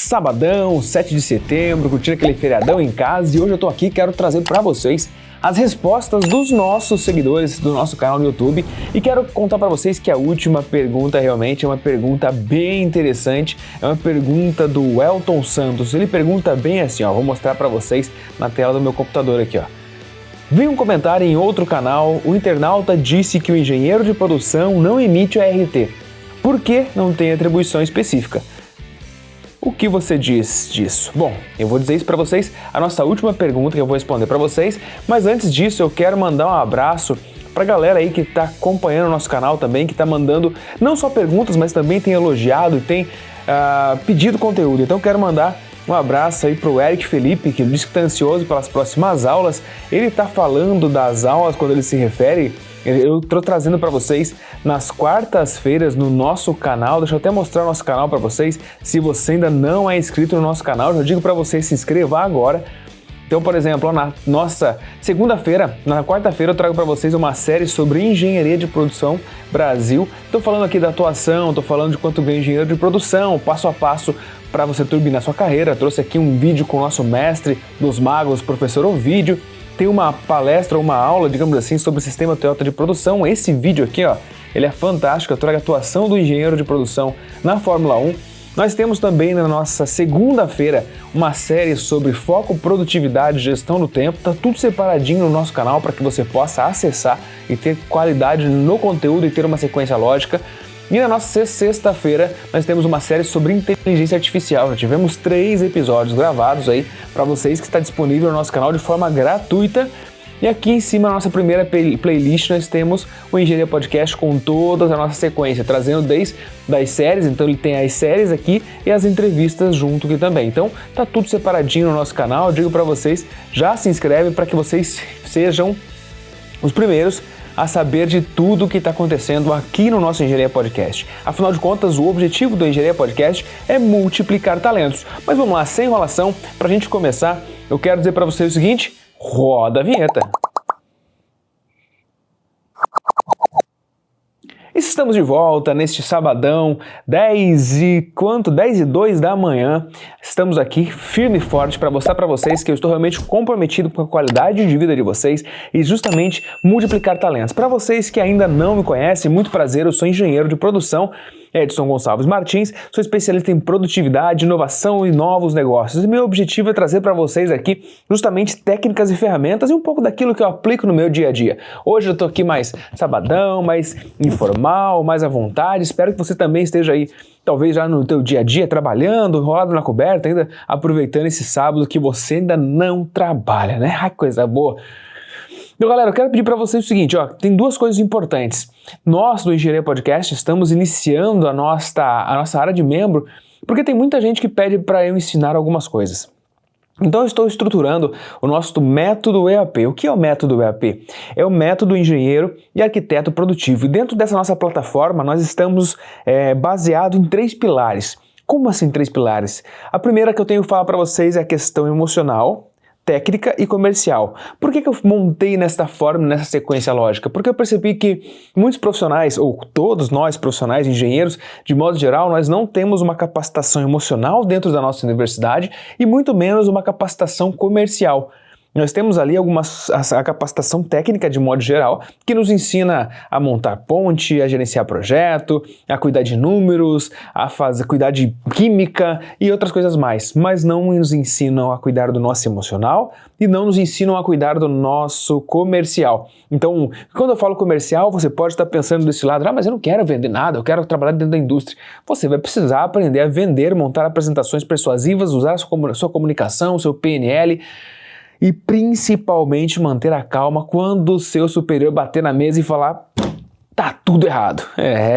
Sabadão, 7 de setembro, curtindo aquele feriadão em casa, e hoje eu tô aqui e quero trazer para vocês as respostas dos nossos seguidores do nosso canal no YouTube, e quero contar para vocês que a última pergunta realmente é uma pergunta bem interessante, é uma pergunta do Elton Santos. Ele pergunta bem assim, ó, vou mostrar para vocês na tela do meu computador aqui, ó. Vi um comentário em outro canal, o internauta disse que o engenheiro de produção não emite o ART, por que não tem atribuição específica? O que você diz disso? Bom, eu vou dizer isso para vocês, a nossa última pergunta que eu vou responder para vocês, mas antes disso eu quero mandar um abraço para a galera aí que está acompanhando o nosso canal também, que está mandando não só perguntas, mas também tem elogiado e tem pedido conteúdo. Então eu quero mandar um abraço aí pro Eric Felipe, que diz que está ansioso pelas próximas aulas. Ele está falando das aulas quando ele se refere. Eu estou trazendo para vocês nas quartas-feiras no nosso canal. Deixa eu até mostrar o nosso canal para vocês. Se você ainda não é inscrito no nosso canal, eu digo para você se inscrever agora. Então, por exemplo, na nossa segunda-feira, na quarta-feira eu trago para vocês uma série sobre engenharia de produção Brasil. Estou falando aqui da atuação, estou falando de quanto ganha engenheiro de produção, passo a passo para você turbinar sua carreira. Trouxe aqui um vídeo com o nosso mestre dos magos, professor Ovídio. Tem uma palestra, uma aula, digamos assim, sobre o sistema Toyota de produção. Esse vídeo aqui, ó, ele é fantástico, eu trago a atuação do engenheiro de produção na Fórmula 1. Nós temos também na nossa segunda-feira uma série sobre foco, produtividade e gestão do tempo. Tá tudo separadinho no nosso canal para que você possa acessar e ter qualidade no conteúdo e ter uma sequência lógica. E na nossa sexta-feira nós temos uma série sobre inteligência artificial. Já tivemos 3 episódios gravados aí para vocês, que está disponível no nosso canal de forma gratuita. E aqui em cima, na nossa primeira playlist, nós temos o Engenharia Podcast com toda a nossa sequência, trazendo desde das séries. Então ele tem as séries aqui e as entrevistas junto aqui também. Então tá tudo separadinho no nosso canal. Eu digo para vocês, já se inscreve para que vocês sejam os primeiros a saber de tudo o que está acontecendo aqui no nosso Engenharia Podcast. Afinal de contas, o objetivo do Engenharia Podcast é multiplicar talentos. Mas vamos lá, sem enrolação, para a gente começar, eu quero dizer para vocês o seguinte, roda a vinheta. Estamos de volta neste sabadão, 10:02 da manhã. Estamos aqui firme e forte para mostrar para vocês que eu estou realmente comprometido com a qualidade de vida de vocês e justamente multiplicar talentos. Para vocês que ainda não me conhecem, muito prazer, eu sou engenheiro de produção, Edson Gonçalves Martins, sou especialista em produtividade, inovação e novos negócios. E meu objetivo é trazer para vocês aqui justamente técnicas e ferramentas e um pouco daquilo que eu aplico no meu dia a dia. Hoje eu estou aqui mais sabadão, mais informal, mais à vontade. Espero que você também esteja aí, talvez já no teu dia a dia, trabalhando, enrolado na coberta, ainda aproveitando esse sábado que você ainda não trabalha, né? Ai, coisa boa! Então, galera, eu quero pedir para vocês o seguinte, ó, tem 2 coisas importantes. Nós, do Engenharia Podcast, estamos iniciando a nossa área de membro, porque tem muita gente que pede para eu ensinar algumas coisas. Então, eu estou estruturando o nosso método EAP. O que é o método EAP? É o método engenheiro e arquiteto produtivo. E dentro dessa nossa plataforma, nós estamos baseados em 3 pilares. Como assim 3 pilares? A primeira que eu tenho que falar para vocês é a questão emocional, técnica e comercial. Por que eu montei nesta forma, nessa sequência lógica? Porque eu percebi que muitos profissionais, ou todos nós profissionais, engenheiros, de modo geral, nós não temos uma capacitação emocional dentro da nossa universidade e muito menos uma capacitação comercial. Nós temos ali a capacitação técnica de modo geral, que nos ensina a montar ponte, a gerenciar projeto, a cuidar de números, cuidar de química e outras coisas mais, mas não nos ensinam a cuidar do nosso emocional e não nos ensinam a cuidar do nosso comercial. Então, quando eu falo comercial, você pode estar pensando desse lado, mas eu não quero vender nada, eu quero trabalhar dentro da indústria. Você vai precisar aprender a vender, montar apresentações persuasivas, usar a sua comunicação, o seu PNL, e principalmente manter a calma quando o seu superior bater na mesa e falar tá tudo errado.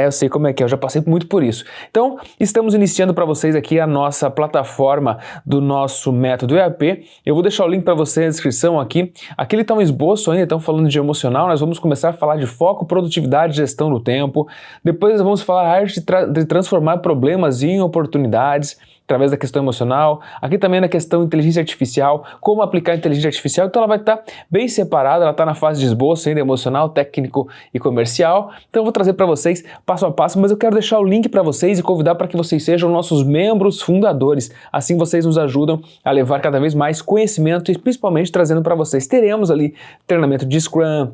Eu sei como é que é, eu já passei muito por isso. Então, estamos iniciando para vocês aqui a nossa plataforma do nosso método EAP. Eu vou deixar o link para você na descrição aqui. Aqui ele está um esboço ainda, estão falando de emocional, nós vamos começar a falar de foco, produtividade, gestão do tempo. Depois nós vamos falar a arte de transformar problemas em oportunidades. através da questão emocional, aqui também na questão inteligência artificial, como aplicar inteligência artificial, então ela vai estar bem separada, ela está na fase de esboço ainda emocional, técnico e comercial, então eu vou trazer para vocês passo a passo, mas eu quero deixar o link para vocês e convidar para que vocês sejam nossos membros fundadores, assim vocês nos ajudam a levar cada vez mais conhecimento e principalmente trazendo para vocês, teremos ali treinamento de Scrum,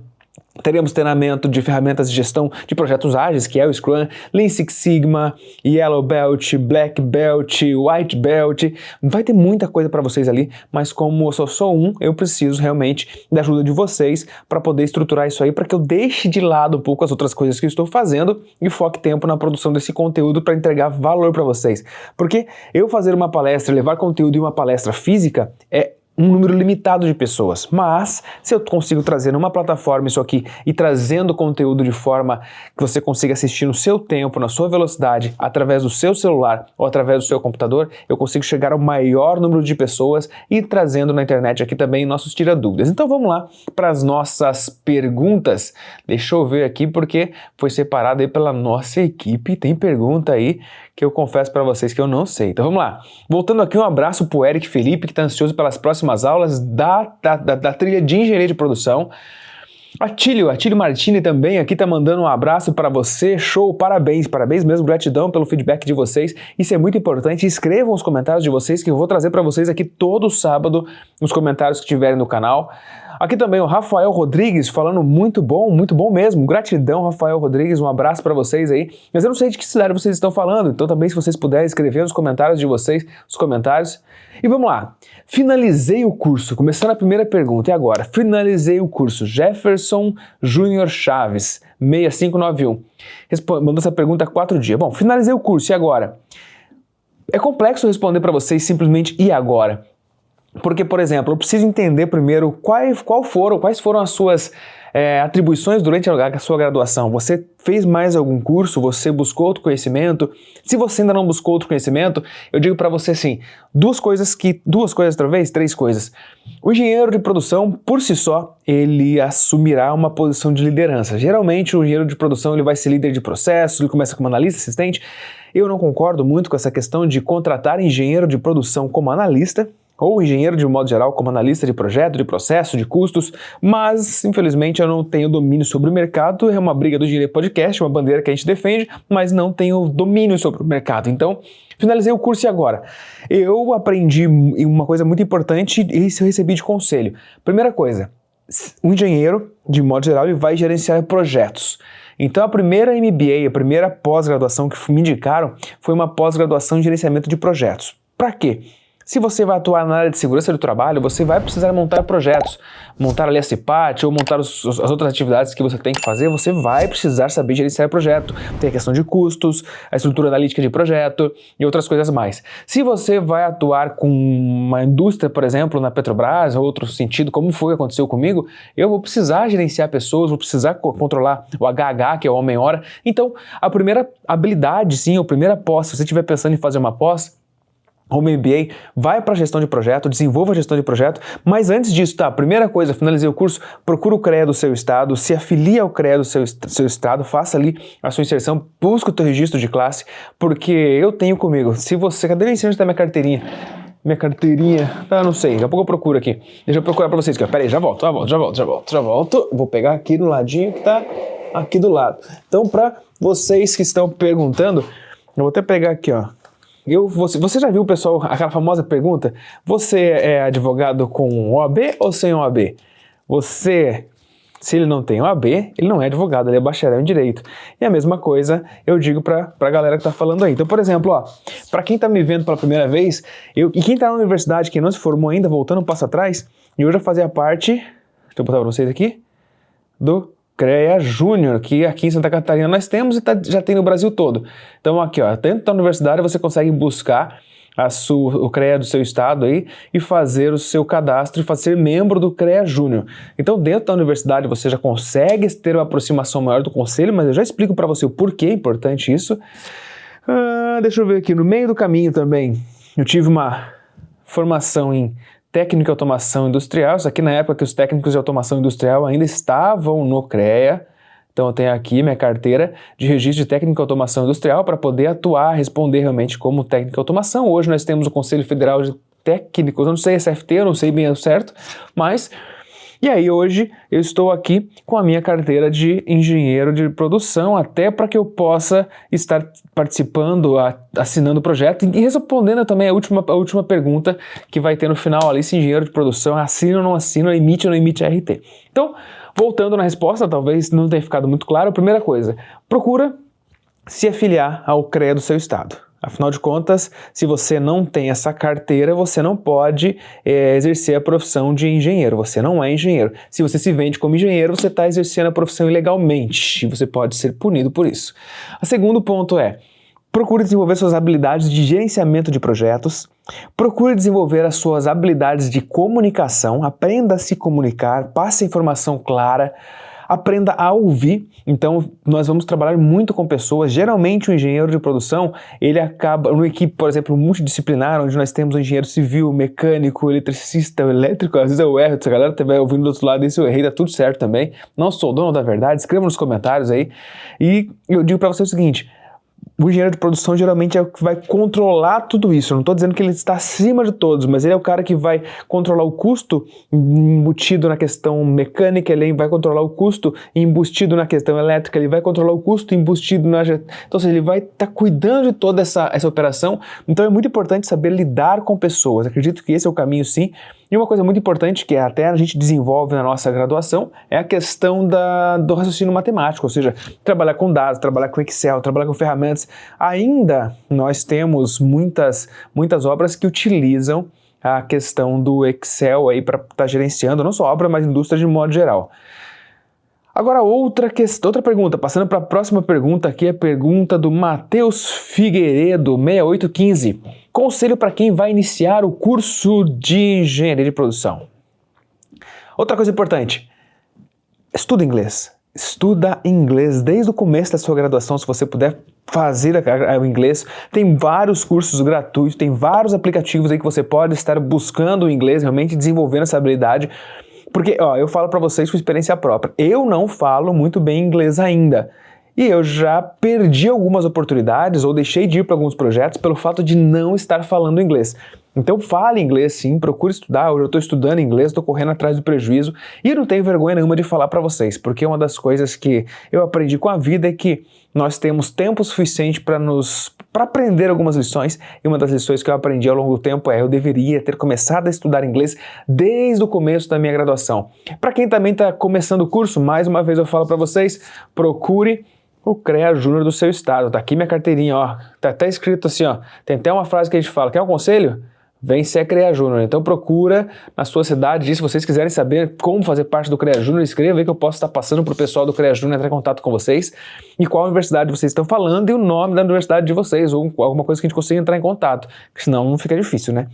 teremos treinamento de ferramentas de gestão de projetos ágeis, que é o Scrum, Lean Six Sigma, Yellow Belt, Black Belt, White Belt. Vai ter muita coisa para vocês ali, mas como eu sou só eu preciso realmente da ajuda de vocês para poder estruturar isso aí, para que eu deixe de lado um pouco as outras coisas que eu estou fazendo e foque tempo na produção desse conteúdo para entregar valor para vocês. Porque eu fazer uma palestra, levar conteúdo em uma palestra física é um número limitado de pessoas, mas se eu consigo trazer numa plataforma isso aqui e trazendo conteúdo de forma que você consiga assistir no seu tempo, na sua velocidade, através do seu celular ou através do seu computador, eu consigo chegar ao maior número de pessoas e trazendo na internet aqui também nossos tira-dúvidas. Então vamos lá para as nossas perguntas. Deixa eu ver aqui porque foi separado aí pela nossa equipe, tem pergunta aí que eu confesso para vocês que eu não sei. Então vamos lá. Voltando aqui, um abraço pro Eric Felipe, que está ansioso pelas próximas aulas da trilha de engenharia de produção. Atílio Martini também aqui tá mandando um abraço para você, show, parabéns mesmo, gratidão pelo feedback de vocês, isso é muito importante, escrevam os comentários de vocês que eu vou trazer para vocês aqui todo sábado, os comentários que tiverem no canal. Aqui também o Rafael Rodrigues falando muito bom mesmo, gratidão Rafael Rodrigues, um abraço para vocês aí, mas eu não sei de que cidade vocês estão falando, então também se vocês puderem escrever nos comentários de vocês, os comentários. E vamos lá, finalizei o curso, começando a primeira pergunta, e agora? Finalizei o curso, Jefferson Júnior Chaves, 6591, mandou essa pergunta há 4 dias. Bom, finalizei o curso, e agora? É complexo responder para vocês simplesmente, e agora? Porque, por exemplo, eu preciso entender primeiro quais foram as suas atribuições durante a sua graduação. Você fez mais algum curso? Você buscou outro conhecimento? Se você ainda não buscou outro conhecimento, eu digo para você assim, três coisas. O engenheiro de produção, por si só, ele assumirá uma posição de liderança. Geralmente, o engenheiro de produção ele vai ser líder de processo, ele começa como analista, assistente. Eu não concordo muito com essa questão de contratar engenheiro de produção como analista, ou engenheiro de um modo geral como analista de projeto, de processo, de custos, mas infelizmente eu não tenho domínio sobre o mercado, é uma briga do Engenharia Podcast, uma bandeira que a gente defende, mas não tenho domínio sobre o mercado. Então, finalizei o curso e agora? Eu aprendi uma coisa muito importante e isso eu recebi de conselho. Primeira coisa, o engenheiro, de modo geral, ele vai gerenciar projetos. Então a primeira MBA, a primeira pós-graduação que me indicaram foi uma pós-graduação em gerenciamento de projetos. Para quê? Se você vai atuar na área de segurança do trabalho, você vai precisar montar projetos, montar ali a CIPAT ou montar as outras atividades que você tem que fazer, você vai precisar saber gerenciar projeto. Tem a questão de custos, a estrutura analítica de projeto e outras coisas mais. Se você vai atuar com uma indústria, por exemplo, na Petrobras ou outro sentido, como foi que aconteceu comigo, eu vou precisar gerenciar pessoas, vou precisar controlar o HH, que é o homem-hora. Então, a primeira habilidade, sim, a primeira pós, se você estiver pensando em fazer uma pós, ou MBA, vai para a gestão de projeto, desenvolva a gestão de projeto, mas antes disso, tá, primeira coisa, finalizei o curso, procura o CREA do seu estado, se afilia ao CREA do seu estado, faça ali a sua inserção, busca o teu registro de classe, porque eu tenho comigo, se você, cadê onde está minha carteirinha? Minha carteirinha, não sei, daqui a pouco eu procuro aqui, deixa eu procurar para vocês aqui, ó. Pera aí, já volto, vou pegar aqui do ladinho que tá aqui do lado. Então, para vocês que estão perguntando, eu vou até pegar aqui, ó. Você já viu, pessoal, aquela famosa pergunta? Você é advogado com OAB ou sem OAB? Se ele não tem OAB, ele não é advogado, ele é bacharel em Direito. E a mesma coisa eu digo pra galera que tá falando aí. Então, por exemplo, ó, pra quem tá me vendo pela primeira vez, e quem tá na universidade, quem não se formou ainda, voltando um passo atrás, eu já fazia parte, deixa eu botar pra vocês aqui, do CREA Júnior, que aqui em Santa Catarina nós temos e já tem no Brasil todo. Então aqui, ó, dentro da universidade você consegue buscar o CREA do seu estado aí e fazer o seu cadastro e ser membro do CREA Júnior. Então dentro da universidade você já consegue ter uma aproximação maior do conselho, mas eu já explico para você o porquê é importante isso. Deixa eu ver aqui, no meio do caminho também, eu tive uma formação em técnico de automação industrial, isso aqui na época que os técnicos de automação industrial ainda estavam no CREA, Então eu tenho aqui minha carteira de registro de técnico em automação industrial para poder atuar, responder realmente como técnico em automação. Hoje nós temos o Conselho Federal de Técnicos, eu não sei se é FT, eu não sei bem o certo, mas... E aí hoje eu estou aqui com a minha carteira de engenheiro de produção, até para que eu possa estar participando, assinando o projeto e respondendo também a última pergunta que vai ter no final ali, se engenheiro de produção assina ou não assina, emite ou não emite RT. Então, voltando na resposta, talvez não tenha ficado muito claro, a primeira coisa, procura se afiliar ao CREA do seu estado. Afinal de contas, se você não tem essa carteira, você não pode exercer a profissão de engenheiro, você não é engenheiro. Se você se vende como engenheiro, você está exercendo a profissão ilegalmente e você pode ser punido por isso. O segundo ponto é, procure desenvolver suas habilidades de gerenciamento de projetos, procure desenvolver as suas habilidades de comunicação, aprenda a se comunicar, passe a informação clara, aprenda a ouvir. Então nós vamos trabalhar muito com pessoas. Geralmente o engenheiro de produção, ele acaba numa equipe, por exemplo, multidisciplinar, onde nós temos um engenheiro civil, mecânico, eletricista, elétrico. Às vezes eu erro, se a galera estiver ouvindo do outro lado, isso eu errei, tá tudo certo também. Não sou dono da verdade, escreva nos comentários aí. E eu digo para você o seguinte, o engenheiro de produção geralmente é o que vai controlar tudo isso. Eu não estou dizendo que ele está acima de todos, mas ele é o cara que vai controlar o custo embutido na questão mecânica, ele vai controlar o custo embutido na questão elétrica, ele vai controlar o custo embutido na... Então, seja, ele vai estar cuidando de toda essa operação. Então, é muito importante saber lidar com pessoas. Acredito que esse é o caminho, sim. E uma coisa muito importante que até a gente desenvolve na nossa graduação é a questão do raciocínio matemático, ou seja, trabalhar com dados, trabalhar com Excel, trabalhar com ferramentas. Ainda nós temos muitas obras que utilizam a questão do Excel aí para estar gerenciando, não só obra, mas indústria de modo geral. Agora outra pergunta, passando para a próxima pergunta aqui, a pergunta do Matheus Figueiredo, 6815. Conselho para quem vai iniciar o curso de engenharia de produção. Outra coisa importante, estuda inglês. Estuda inglês desde o começo da sua graduação, se você puder fazer o inglês. Tem vários cursos gratuitos, tem vários aplicativos aí que você pode estar buscando o inglês, realmente desenvolvendo essa habilidade. Porque, eu falo para vocês com experiência própria, eu não falo muito bem inglês ainda. E eu já perdi algumas oportunidades ou deixei de ir para alguns projetos pelo fato de não estar falando inglês. Então fale inglês sim, procure estudar. Eu estou estudando inglês, estou correndo atrás do prejuízo e não tenho vergonha nenhuma de falar para vocês, porque uma das coisas que eu aprendi com a vida é que nós temos tempo suficiente para aprender algumas lições, e uma das lições que eu aprendi ao longo do tempo eu deveria ter começado a estudar inglês desde o começo da minha graduação. Para quem também está começando o curso, mais uma vez eu falo para vocês, procure o CREA Júnior do seu estado. Tá aqui minha carteirinha, tá até escrito assim, tem até uma frase que a gente fala, quer um conselho? Vem ser CREA Júnior. Então procura na sua cidade, se vocês quiserem saber como fazer parte do CREA Júnior, escreva aí que eu posso estar passando para o pessoal do CREA Júnior entrar em contato com vocês e qual universidade vocês estão falando e o nome da universidade de vocês ou alguma coisa que a gente consiga entrar em contato, senão não fica difícil, né?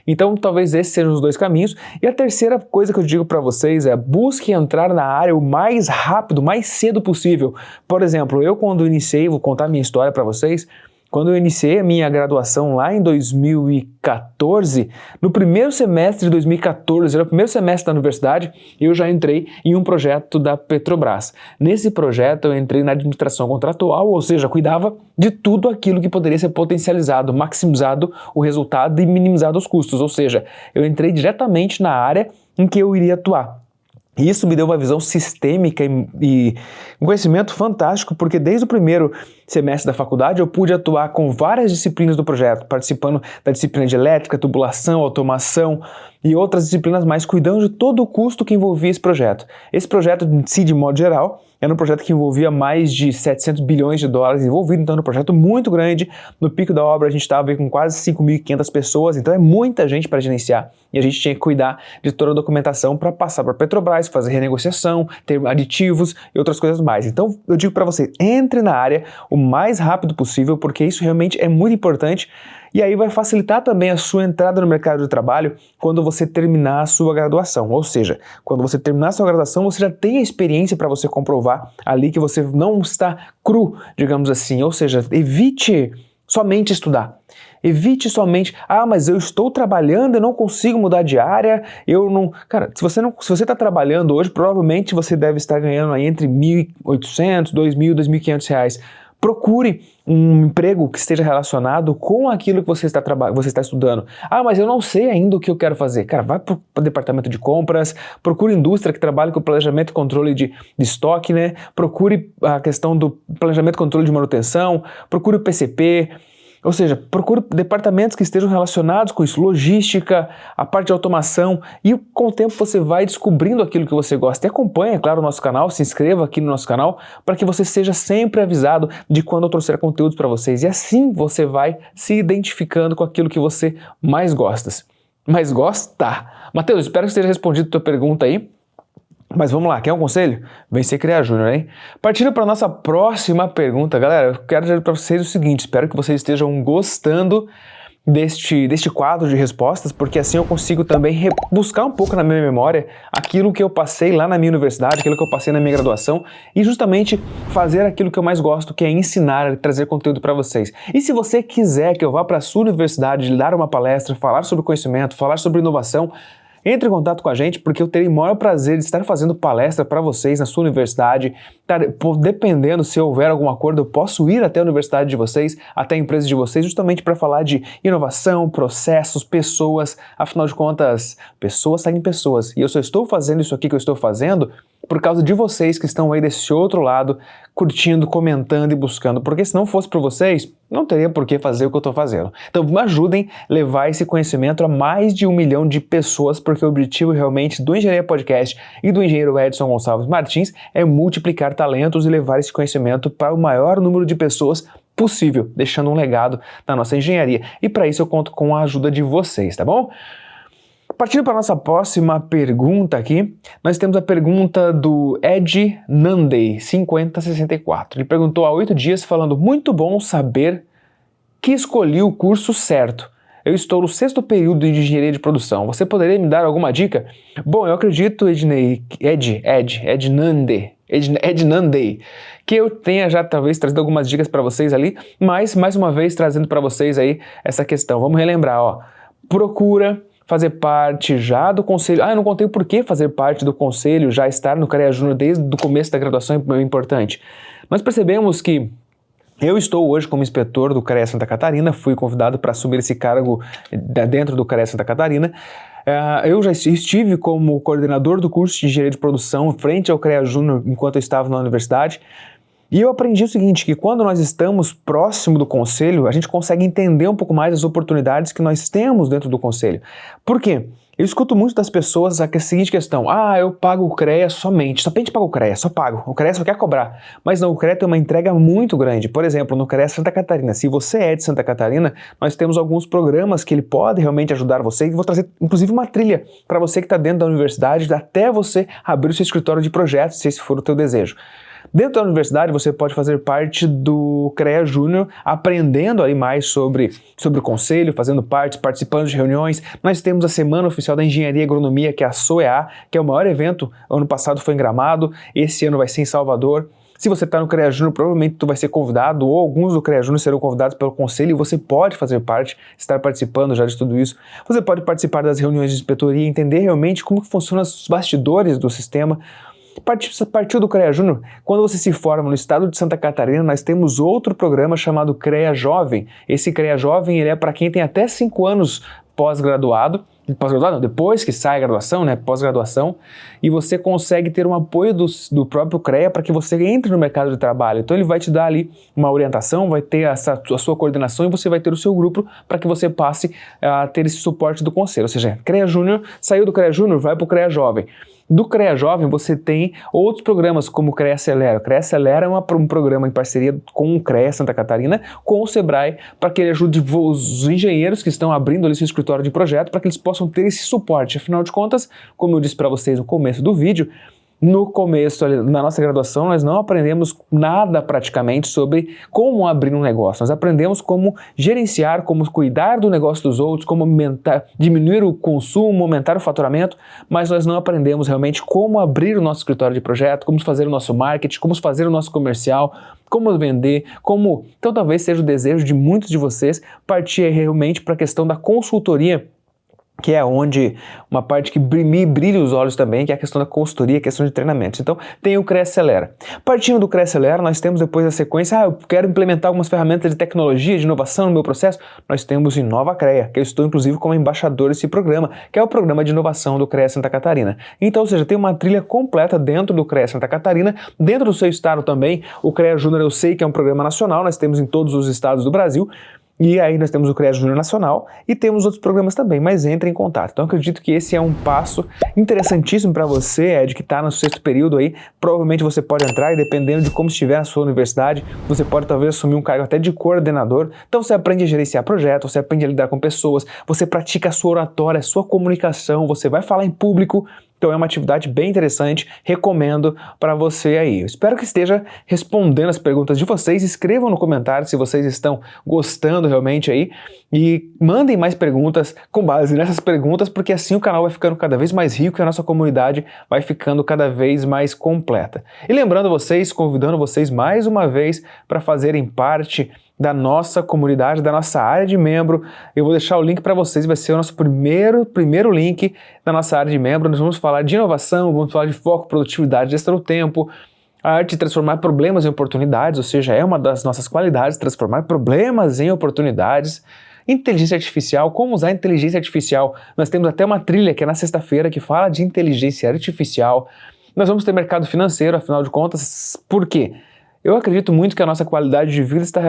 Então talvez esses sejam os dois caminhos. E a terceira coisa que eu digo para vocês é busque entrar na área o mais rápido, mais cedo possível. Por exemplo, eu quando iniciei, vou contar a minha história para vocês. Quando eu iniciei a minha graduação lá em 2014, no primeiro semestre de 2014, era o primeiro semestre da universidade, eu já entrei em um projeto da Petrobras. Nesse projeto eu entrei na administração contratual, ou seja, cuidava de tudo aquilo que poderia ser potencializado, maximizado o resultado e minimizado os custos, ou seja, eu entrei diretamente na área em que eu iria atuar. E isso me deu uma visão sistêmica e um conhecimento fantástico, porque desde o primeiro semestre da faculdade eu pude atuar com várias disciplinas do projeto, participando da disciplina de elétrica, tubulação, automação e outras disciplinas mais, cuidando de todo o custo que envolvia esse projeto. Esse projeto em si, de modo geral, era um projeto que envolvia mais de 700 bilhões de dólares envolvido, então era um projeto muito grande. No pico da obra a gente estava com quase 5.500 pessoas, então é muita gente para gerenciar e a gente tinha que cuidar de toda a documentação para passar para a Petrobras, fazer renegociação, ter aditivos e outras coisas mais. Então eu digo para você, entre na área o mais rápido possível, porque isso realmente é muito importante. E aí vai facilitar também a sua entrada no mercado de trabalho quando você terminar a sua graduação. Ou seja, quando você terminar a sua graduação, você já tem a experiência para você comprovar ali que você não está cru, digamos assim. Ou seja, evite somente estudar. Evite somente, mas eu estou trabalhando, eu não consigo mudar de área, eu não... Cara, se você está trabalhando hoje, provavelmente você deve estar ganhando aí entre R$1.800, R$2.000, R$2.500 reais. Procure um emprego que esteja relacionado com aquilo que você está estudando. Mas eu não sei ainda o que eu quero fazer. Cara, vai para o departamento de compras, procure indústria que trabalhe com planejamento e controle de estoque, né? Procure a questão do planejamento e controle de manutenção, procure o PCP, ou seja, procure departamentos que estejam relacionados com isso, logística, a parte de automação, e com o tempo você vai descobrindo aquilo que você gosta. E acompanhe, é claro, o nosso canal, se inscreva aqui no nosso canal para que você seja sempre avisado de quando eu trouxer conteúdos para vocês. E assim você vai se identificando com aquilo que você mais gosta. Matheus, espero que esteja respondido a tua pergunta aí. Mas vamos lá, quer um conselho? Vem ser CREA Júnior, hein? Partindo para a nossa próxima pergunta, galera, eu quero dizer para vocês o seguinte, espero que vocês estejam gostando deste quadro de respostas, porque assim eu consigo também buscar um pouco na minha memória aquilo que eu passei lá na minha universidade, aquilo que eu passei na minha graduação e justamente fazer aquilo que eu mais gosto, que é ensinar, trazer conteúdo para vocês. E se você quiser que eu vá para a sua universidade, dar uma palestra, falar sobre conhecimento, falar sobre inovação, entre em contato com a gente, porque eu terei o maior prazer de estar fazendo palestra para vocês na sua universidade. Dependendo se houver algum acordo, eu posso ir até a universidade de vocês, até a empresa de vocês, justamente para falar de inovação, processos, pessoas. Afinal de contas, pessoas seguem pessoas. E eu só estou fazendo isso aqui que eu estou fazendo por causa de vocês que estão aí desse outro lado, curtindo, comentando e buscando. Porque se não fosse por vocês, não teria por que fazer o que eu estou fazendo. Então me ajudem a levar esse conhecimento a mais de 1 milhão de pessoas, porque o objetivo realmente do Engenharia Podcast e do engenheiro Edson Gonçalves Martins é multiplicar talentos e levar esse conhecimento para o maior número de pessoas possível, deixando um legado na nossa engenharia. E para isso eu conto com a ajuda de vocês, tá bom? Partindo para a nossa próxima pergunta aqui, nós temos a pergunta do Ed Nandey, 5064. Ele perguntou há 8 dias falando, muito bom saber que escolhi o curso certo. Eu estou no 6º período de engenharia de produção. Você poderia me dar alguma dica? Bom, eu acredito, Ed Nandey, que eu tenha já talvez trazido algumas dicas para vocês ali, mas mais uma vez trazendo para vocês aí essa questão. Vamos relembrar, ó. Procura fazer parte já do conselho. Eu não contei o porquê fazer parte do conselho, já estar no CREA Júnior desde o começo da graduação é importante. Nós percebemos que eu estou hoje como inspetor do CREA Santa Catarina, fui convidado para assumir esse cargo dentro do CREA Santa Catarina. Eu já estive como coordenador do curso de engenharia de produção frente ao CREA Júnior enquanto eu estava na universidade. E eu aprendi o seguinte, que quando nós estamos próximo do conselho, a gente consegue entender um pouco mais as oportunidades que nós temos dentro do conselho. Por quê? Eu escuto muito das pessoas a seguinte questão, eu pago o CREA somente pago o CREA, só pago, o CREA só quer cobrar. Mas não, o CREA tem uma entrega muito grande. Por exemplo, no CREA Santa Catarina, se você é de Santa Catarina, nós temos alguns programas que ele pode realmente ajudar você, e vou trazer inclusive uma trilha para você que está dentro da universidade, até você abrir o seu escritório de projetos, se esse for o teu desejo. Dentro da universidade você pode fazer parte do CREA Júnior, aprendendo aí mais sobre o conselho, fazendo parte, participando de reuniões. Nós temos a Semana Oficial da Engenharia e Agronomia, que é a SOEA, que é o maior evento. Ano passado foi em Gramado, esse ano vai ser em Salvador. Se você está no CREA Júnior, provavelmente tu vai ser convidado, ou alguns do CREA Júnior serão convidados pelo conselho, e você pode fazer parte, estar participando já de tudo isso. Você pode participar das reuniões de inspetoria, entender realmente como que funcionam os bastidores do sistema. Partiu do CREA Júnior, quando você se forma no estado de Santa Catarina, nós temos outro programa chamado CREA Jovem. Esse CREA Jovem ele é para quem tem até 5 anos pós-graduado, depois que sai a graduação, né, pós-graduação, e você consegue ter um apoio do próprio CREA para que você entre no mercado de trabalho. Então ele vai te dar ali uma orientação, vai ter a sua coordenação e você vai ter o seu grupo para que você passe a ter esse suporte do conselho. Ou seja, CREA Júnior, saiu do CREA Júnior, vai para o CREA Jovem. Do CREA Jovem você tem outros programas como o CREA Acelera. O CREA Acelera é um programa em parceria com o CREA Santa Catarina, com o Sebrae, para que ele ajude os engenheiros que estão abrindo ali seu escritório de projeto, para que eles possam ter esse suporte. Afinal de contas, como eu disse para vocês no começo do vídeo, no começo, na nossa graduação, nós não aprendemos nada praticamente sobre como abrir um negócio. Nós aprendemos como gerenciar, como cuidar do negócio dos outros, como diminuir o consumo, aumentar o faturamento, mas nós não aprendemos realmente como abrir o nosso escritório de projeto, como fazer o nosso marketing, como fazer o nosso comercial, como vender, como... Então talvez seja o desejo de muitos de vocês partir realmente para a questão da consultoria, que é onde uma parte que me brilha os olhos também, que é a questão da consultoria, a questão de treinamentos. Então, tem o Crescelera. Partindo do Crescelera, nós temos depois a sequência, eu quero implementar algumas ferramentas de tecnologia, de inovação no meu processo. Nós temos Inova CREA, que eu estou inclusive como embaixador desse programa, que é o programa de inovação do CREA Santa Catarina. Então, ou seja, tem uma trilha completa dentro do CREA Santa Catarina, dentro do seu estado também. O CREA Júnior eu sei que é um programa nacional, nós temos em todos os estados do Brasil. E aí nós temos o CREA Júnior Nacional e temos outros programas também, mas entre em contato. Então eu acredito que esse é um passo interessantíssimo para você, Ed, que está no 6º período aí. Provavelmente você pode entrar e dependendo de como estiver a sua universidade, você pode talvez assumir um cargo até de coordenador. Então você aprende a gerenciar projetos, você aprende a lidar com pessoas, você pratica a sua oratória, a sua comunicação, você vai falar em público. Então é uma atividade bem interessante, recomendo para você aí. Eu espero que esteja respondendo as perguntas de vocês. Escrevam no comentário se vocês estão gostando realmente aí e mandem mais perguntas com base nessas perguntas, porque assim o canal vai ficando cada vez mais rico e a nossa comunidade vai ficando cada vez mais completa. E lembrando vocês, convidando vocês mais uma vez para fazerem parte da nossa comunidade, da nossa área de membro. Eu vou deixar o link para vocês, vai ser o nosso primeiro link da nossa área de membro. Nós vamos falar de inovação, vamos falar de foco, produtividade, gestão do tempo, a arte de transformar problemas em oportunidades, ou seja, é uma das nossas qualidades, transformar problemas em oportunidades. Inteligência artificial, como usar a inteligência artificial. Nós temos até uma trilha que é na sexta-feira que fala de inteligência artificial. Nós vamos ter mercado financeiro, afinal de contas, por quê? Eu acredito muito que a nossa qualidade de vida está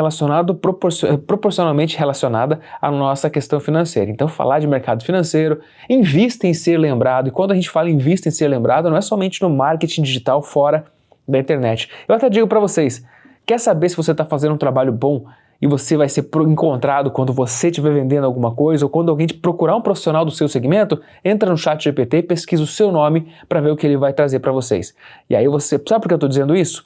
proporcionalmente relacionada à nossa questão financeira. Então, falar de mercado financeiro, invista em ser lembrado. E quando a gente fala invista em ser lembrado, não é somente no marketing digital fora da internet. Eu até digo para vocês, quer saber se você está fazendo um trabalho bom e você vai ser encontrado quando você estiver vendendo alguma coisa ou quando alguém te procurar um profissional do seu segmento, entra no ChatGPT, pesquisa o seu nome para ver o que ele vai trazer para vocês. E aí você... Sabe por que eu estou dizendo isso?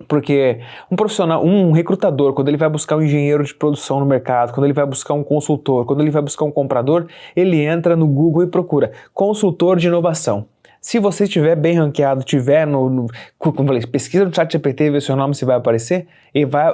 Porque um profissional, um recrutador, quando ele vai buscar um engenheiro de produção no mercado, quando ele vai buscar um consultor, quando ele vai buscar um comprador, ele entra no Google e procura consultor de inovação. Se você estiver bem ranqueado, tiver como eu falei, pesquisa no ChatGPT e vê o seu nome se vai aparecer,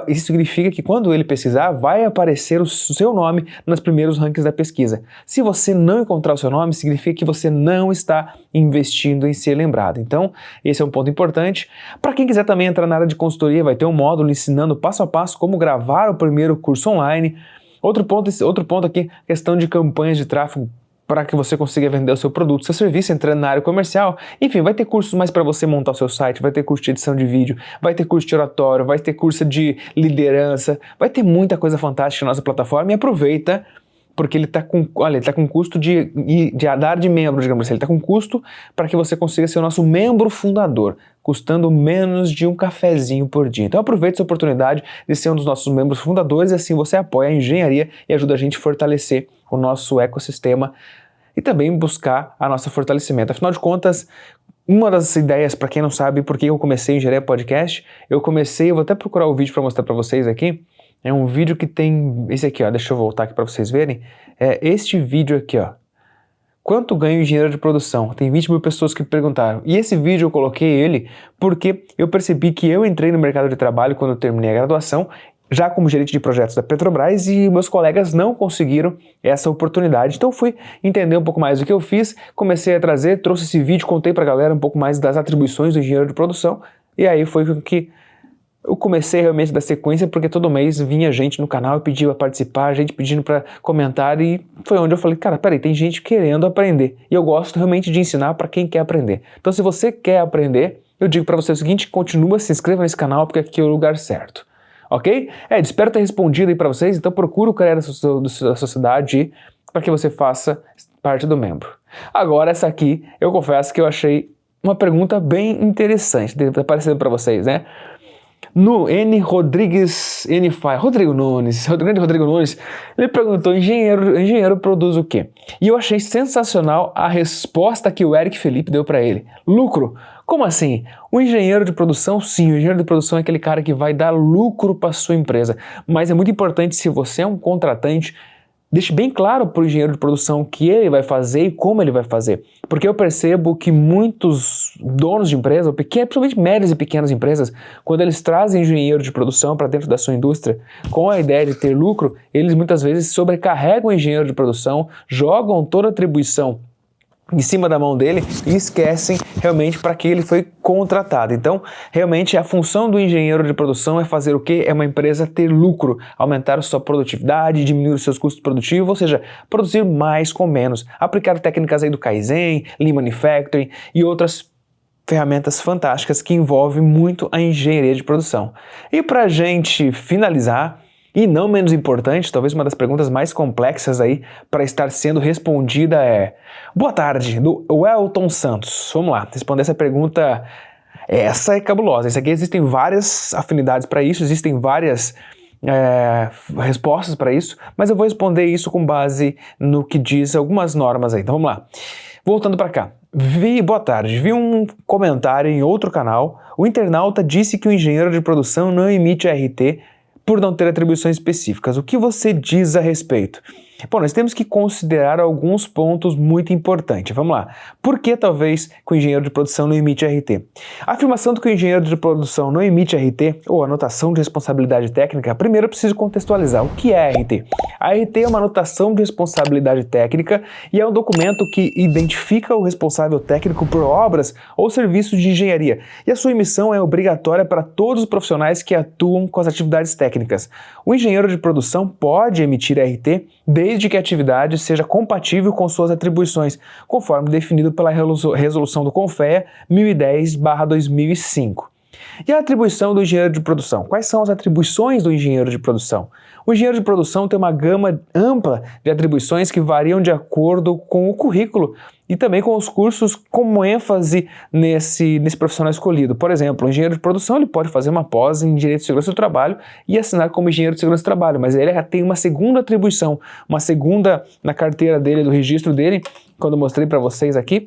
isso significa que quando ele pesquisar, vai aparecer o seu nome nos primeiros rankings da pesquisa. Se você não encontrar o seu nome, significa que você não está investindo em ser lembrado. Então, esse é um ponto importante. Para quem quiser também entrar na área de consultoria, vai ter um módulo ensinando passo a passo como gravar o primeiro curso online. Outro ponto aqui, questão de campanhas de tráfego para que você consiga vender o seu produto, seu serviço, entrando na área comercial. Enfim, vai ter cursos mais para você montar o seu site, vai ter curso de edição de vídeo, vai ter curso de oratório, vai ter curso de liderança, vai ter muita coisa fantástica na nossa plataforma e aproveita, porque ele está com custo de dar de membro, digamos assim, ele está com custo para que você consiga ser o nosso membro fundador, custando menos de um cafezinho por dia. Então aproveite essa oportunidade de ser um dos nossos membros fundadores e assim você apoia a engenharia e ajuda a gente a fortalecer o nosso ecossistema e também buscar a nosso fortalecimento. Afinal de contas, uma das ideias, para quem não sabe por que eu comecei a Engenharia Podcast, eu vou até procurar o vídeo para mostrar para vocês aqui, é um vídeo que tem, esse aqui ó, deixa eu voltar aqui para vocês verem, é este vídeo aqui ó, quanto ganha o engenheiro de produção? Tem 20 mil pessoas que perguntaram, e esse vídeo eu coloquei ele porque eu percebi que eu entrei no mercado de trabalho quando eu terminei a graduação, já como gerente de projetos da Petrobras e meus colegas não conseguiram essa oportunidade. Então fui entender um pouco mais do que eu fiz, comecei a trazer, trouxe esse vídeo, contei pra galera um pouco mais das atribuições do engenheiro de produção e aí foi que eu comecei realmente da sequência porque todo mês vinha gente no canal e pedia para participar, gente pedindo para comentar e foi onde eu falei, cara, peraí, tem gente querendo aprender e eu gosto realmente de ensinar para quem quer aprender. Então se você quer aprender, eu digo para você o seguinte, continua, se inscreva nesse canal porque aqui é o lugar certo. Ok? Espero ter respondido aí para vocês, então procura o CREA da sua cidade para que você faça parte do membro. Agora essa aqui, eu confesso que eu achei uma pergunta bem interessante, tá aparecendo para vocês, né? No N. Rodrigues, grande Rodrigo Nunes, ele perguntou: engenheiro produz o quê? E eu achei sensacional a resposta que o Eric Felipe deu para ele: lucro. Como assim? O engenheiro de produção, sim, o engenheiro de produção é aquele cara que vai dar lucro para sua empresa. Mas é muito importante, se você é um contratante, deixe bem claro para o engenheiro de produção o que ele vai fazer e como ele vai fazer. Porque eu percebo que muitos donos de empresa, principalmente médias e pequenas empresas, quando eles trazem engenheiro de produção para dentro da sua indústria com a ideia de ter lucro, eles muitas vezes sobrecarregam o engenheiro de produção, jogam toda a atribuição em cima da mão dele e esquecem realmente para que ele foi contratado. Então, realmente a função do engenheiro de produção é fazer o quê? É uma empresa ter lucro, aumentar a sua produtividade, diminuir os seus custos produtivos, ou seja, produzir mais com menos, aplicar técnicas aí do Kaizen, Lean Manufacturing e outras ferramentas fantásticas que envolvem muito a engenharia de produção. E para a gente finalizar, e não menos importante, talvez uma das perguntas mais complexas aí para estar sendo respondida é: boa tarde, do Welton Santos. Vamos lá, responder essa pergunta. Essa é cabulosa. Isso aqui existem várias afinidades para isso, existem várias respostas para isso, mas eu vou responder isso com base no que diz algumas normas aí. Então vamos lá. Voltando para cá. Boa tarde, vi um comentário em outro canal. O internauta disse que o engenheiro de produção não emite RT por não ter atribuições específicas. O que você diz a respeito? Bom, nós temos que considerar alguns pontos muito importantes. Vamos lá. Por que talvez que o engenheiro de produção não emite RT? A afirmação de que o engenheiro de produção não emite RT, ou anotação de responsabilidade técnica, primeiro eu preciso contextualizar o que é RT. A RT é uma anotação de responsabilidade técnica e é um documento que identifica o responsável técnico por obras ou serviços de engenharia. E a sua emissão é obrigatória para todos os profissionais que atuam com as atividades técnicas. O engenheiro de produção pode emitir RT desde que a atividade seja compatível com suas atribuições, conforme definido pela resolução do CONFEA 1010/2005. E a atribuição do engenheiro de produção? Quais são as atribuições do engenheiro de produção? O engenheiro de produção tem uma gama ampla de atribuições que variam de acordo com o currículo e também com os cursos com ênfase nesse profissional escolhido. Por exemplo, o engenheiro de produção ele pode fazer uma pós em Direito de Segurança do Trabalho e assinar como engenheiro de segurança do trabalho, mas ele tem uma segunda atribuição, uma segunda na carteira dele, do registro dele, quando eu mostrei para vocês aqui.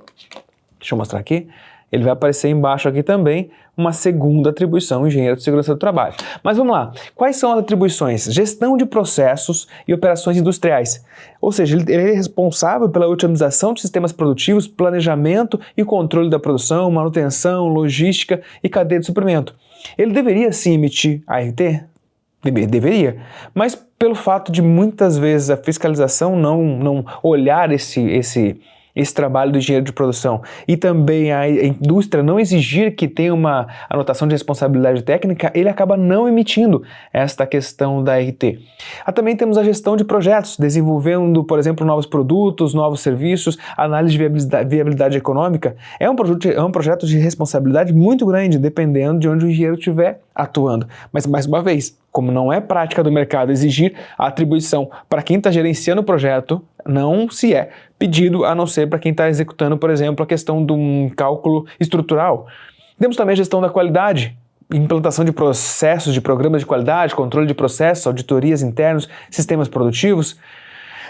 Deixa eu mostrar aqui. Ele vai aparecer embaixo aqui também, uma segunda atribuição, engenheiro de segurança do trabalho. Mas vamos lá, quais são as atribuições? Gestão de processos e operações industriais. Ou seja, ele é responsável pela otimização de sistemas produtivos, planejamento e controle da produção, manutenção, logística e cadeia de suprimento. Ele deveria sim emitir ART? Deveria, mas pelo fato de muitas vezes a fiscalização não olhar esse trabalho do engenheiro de produção e também a indústria não exigir que tenha uma anotação de responsabilidade técnica, ele acaba não emitindo esta questão da RT. Também temos a gestão de projetos, desenvolvendo, por exemplo, novos produtos, novos serviços, análise de viabilidade econômica. É um projeto de responsabilidade muito grande, dependendo de onde o engenheiro estiver atuando. Mas, mais uma vez, como não é prática do mercado exigir a atribuição para quem está gerenciando o projeto, não se é pedido, a não ser para quem está executando, por exemplo, a questão de um cálculo estrutural. Temos também a gestão da qualidade, implantação de processos, de programas de qualidade, controle de processos, auditorias internos, sistemas produtivos.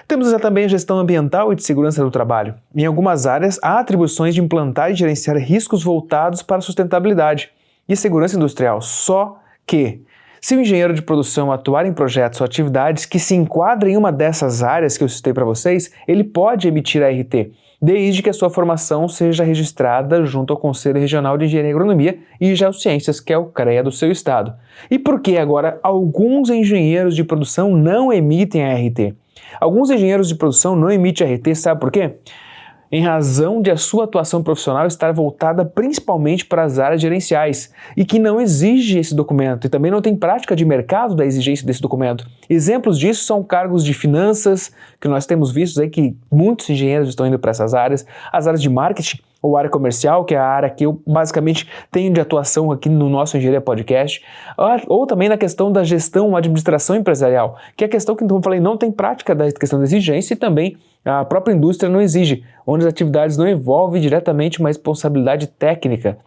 Temos também a gestão ambiental e de segurança do trabalho. Em algumas áreas, há atribuições de implantar e gerenciar riscos voltados para a sustentabilidade e segurança industrial, só que se o engenheiro de produção atuar em projetos ou atividades que se enquadrem em uma dessas áreas que eu citei para vocês, ele pode emitir a RT, desde que a sua formação seja registrada junto ao Conselho Regional de Engenharia e Agronomia e Geociências, que é o CREA do seu estado. E por que agora alguns engenheiros de produção não emitem a RT? Alguns engenheiros de produção não emitem a RT, sabe por quê? Em razão de a sua atuação profissional estar voltada principalmente para as áreas gerenciais e que não exige esse documento e também não tem prática de mercado da exigência desse documento. Exemplos disso são cargos de finanças, que nós temos visto aí que muitos engenheiros estão indo para essas áreas, as áreas de marketing ou área comercial, que é a área que eu basicamente tenho de atuação aqui no nosso Engenharia Podcast, ou também na questão da gestão, administração empresarial, que é a questão que, como eu falei, não tem prática da questão da exigência e também a própria indústria não exige, onde as atividades não envolvem diretamente uma responsabilidade técnica.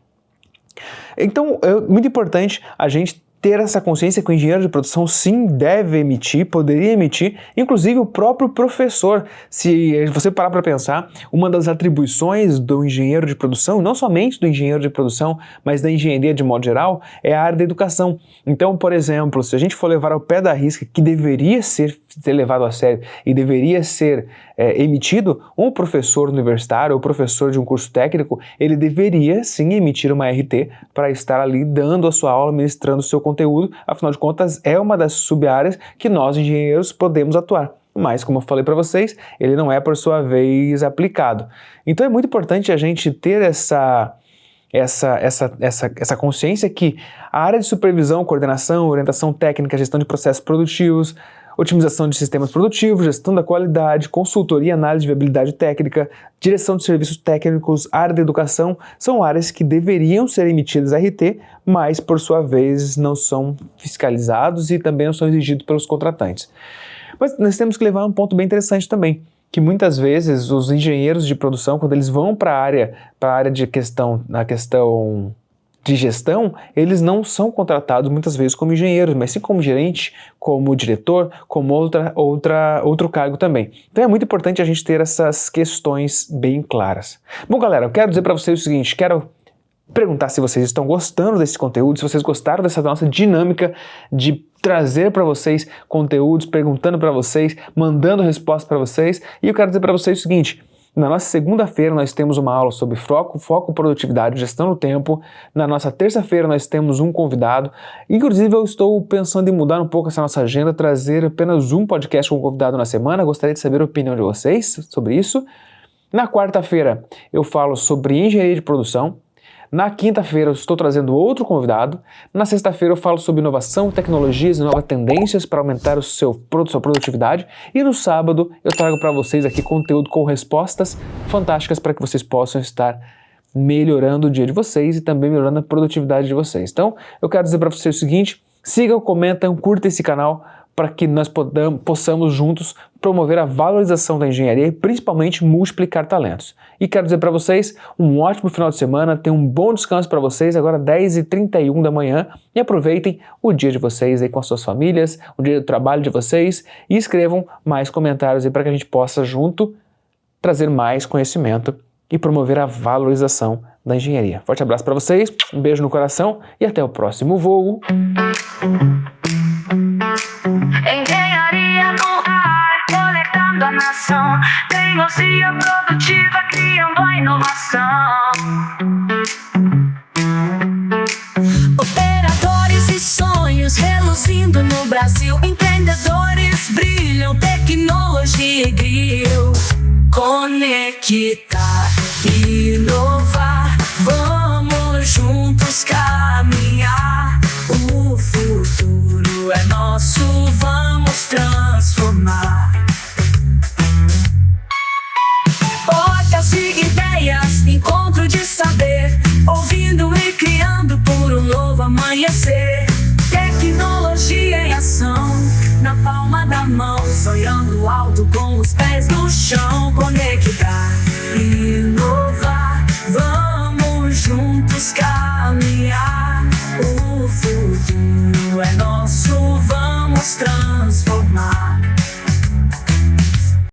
Então, é muito importante a gente ter essa consciência que o engenheiro de produção sim deve emitir, poderia emitir, inclusive o próprio professor. Se você parar para pensar, uma das atribuições do engenheiro de produção, não somente do engenheiro de produção, mas da engenharia de modo geral, é a área da educação. Então, por exemplo, se a gente for levar ao pé da risca, que deveria ser levado a sério e deveria ser emitido, um professor universitário ou professor de um curso técnico, ele deveria sim emitir uma RT para estar ali dando a sua aula, ministrando o seu conteúdo, afinal de contas é uma das sub-áreas que nós engenheiros podemos atuar. Mas, como eu falei para vocês, ele não é por sua vez aplicado. Então é muito importante a gente ter essa consciência que a área de supervisão, coordenação, orientação técnica, gestão de processos produtivos, otimização de sistemas produtivos, gestão da qualidade, consultoria, análise de viabilidade técnica, direção de serviços técnicos, área da educação, são áreas que deveriam ser emitidas RT, mas por sua vez não são fiscalizados e também não são exigidos pelos contratantes. Mas nós temos que levar um ponto bem interessante também, que muitas vezes os engenheiros de produção, quando eles vão para a área de questão de gestão, eles não são contratados muitas vezes como engenheiros, mas sim como gerente, como diretor, como outro cargo também. Então é muito importante a gente ter essas questões bem claras. Bom, galera, eu quero dizer para vocês o seguinte, quero perguntar se vocês estão gostando desse conteúdo, se vocês gostaram dessa nossa dinâmica de trazer para vocês conteúdos, perguntando para vocês, mandando respostas para vocês, e eu quero dizer para vocês o seguinte, na nossa segunda-feira nós temos uma aula sobre foco, produtividade, gestão do tempo. Na nossa terça-feira nós temos um convidado. Inclusive eu estou pensando em mudar um pouco essa nossa agenda, trazer apenas um podcast com um convidado na semana. Gostaria de saber a opinião de vocês sobre isso. Na quarta-feira eu falo sobre engenharia de produção. Na quinta-feira eu estou trazendo outro convidado. Na sexta-feira eu falo sobre inovação, tecnologias e novas tendências para aumentar sua produtividade. E no sábado eu trago para vocês aqui conteúdo com respostas fantásticas para que vocês possam estar melhorando o dia de vocês e também melhorando a produtividade de vocês. Então eu quero dizer para vocês o seguinte, sigam, comentem, curtam esse canal para que nós possamos juntos promover a valorização da engenharia e principalmente multiplicar talentos. E quero dizer para vocês um ótimo final de semana, tenham um bom descanso para vocês, agora 10h31 da manhã, e aproveitem o dia de vocês aí com as suas famílias, o dia do trabalho de vocês, e escrevam mais comentários aí para que a gente possa junto trazer mais conhecimento e promover a valorização da engenharia. Forte abraço para vocês, um beijo no coração e até o próximo voo. Engenharia no ar, conectando a nação. Tecnologia produtiva, criando a inovação. Operadores e sonhos reluzindo no Brasil. Empreendedores brilham, tecnologia e grill. Conectar, inovar, vamos juntos caminhar. O futuro é nosso, vamos transformar. Portas de ideias, encontro de saber, ouvindo e criando por um novo amanhecer. Tecnologia em ação, na palma da mão, sonhando alto com os pés no chão. Conectar.